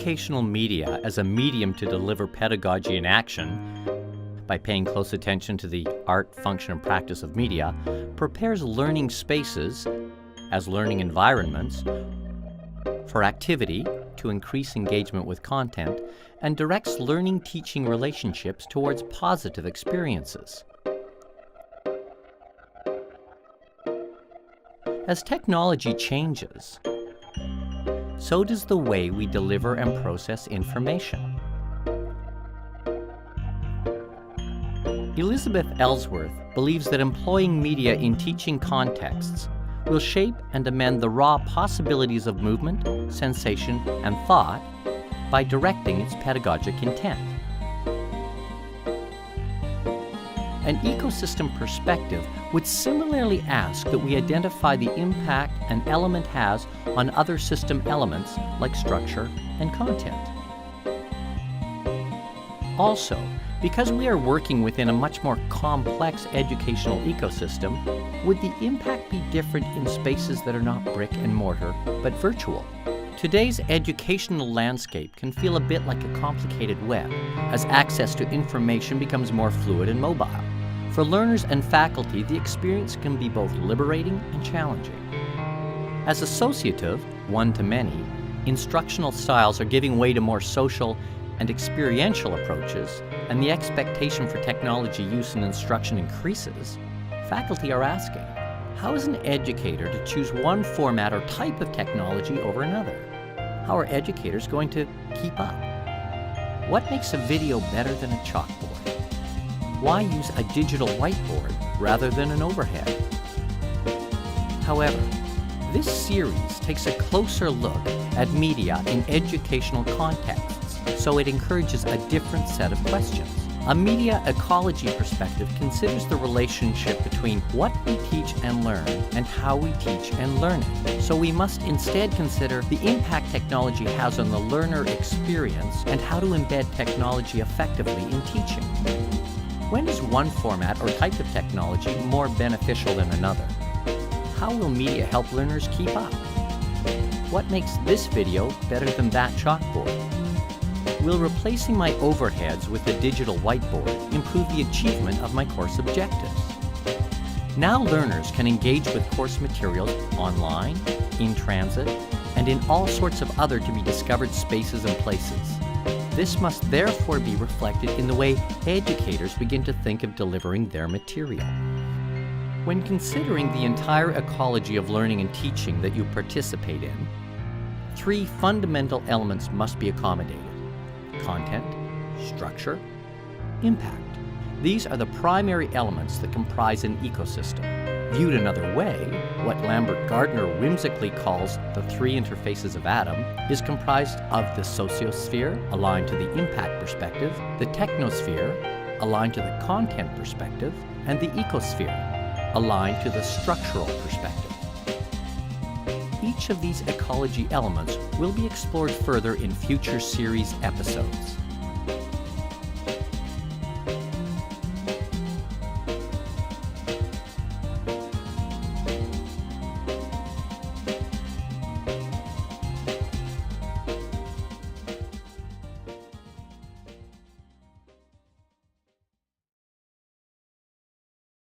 educational media as a medium to deliver pedagogy in action, by paying close attention to the art, function, and practice of media, prepares learning spaces as learning environments for activity to increase engagement with content, and directs learning-teaching relationships towards positive experiences. As technology changes, so does the way we deliver and process information. Elizabeth Ellsworth believes that employing media in teaching contexts will shape and amend the raw possibilities of movement, sensation, and thought by directing its pedagogic intent. An ecosystem perspective would similarly ask that we identify the impact an element has on other system elements like structure and content. Also, because we are working within a much more complex educational ecosystem, would the impact be different in spaces that are not brick and mortar, but virtual? Today's educational landscape can feel a bit like a complicated web, as access to information becomes more fluid and mobile. For learners and faculty, the experience can be both liberating and challenging. As associative, one-to-many, instructional styles are giving way to more social and experiential approaches, and the expectation for technology use in instruction increases, faculty are asking, how is an educator to choose one format or type of technology over another? How are educators going to keep up? What makes a video better than a chalkboard? Why use a digital whiteboard rather than an overhead? However, this series takes a closer look at media in educational contexts, so it encourages a different set of questions. A media ecology perspective considers the relationship between what we teach and learn and how we teach and learn it. So we must instead consider the impact technology has on the learner experience and how to embed technology effectively in teaching. When is one format or type of technology more beneficial than another? How will media help learners keep up? What makes this video better than that chalkboard? Will replacing my overheads with a digital whiteboard improve the achievement of my course objectives? Now learners can engage with course materials online, in transit, and in all sorts of other to-be-discovered spaces and places. This must therefore be reflected in the way educators begin to think of delivering their material. When considering the entire ecology of learning and teaching that you participate in, three fundamental elements must be accommodated: content, structure, impact. These are the primary elements that comprise an ecosystem. Viewed another way, what Lambert Gardner whimsically calls the three interfaces of Adam is comprised of the sociosphere, aligned to the impact perspective, the technosphere, aligned to the content perspective, and the ecosphere, aligned to the structural perspective. Each of these ecology elements will be explored further in future series episodes.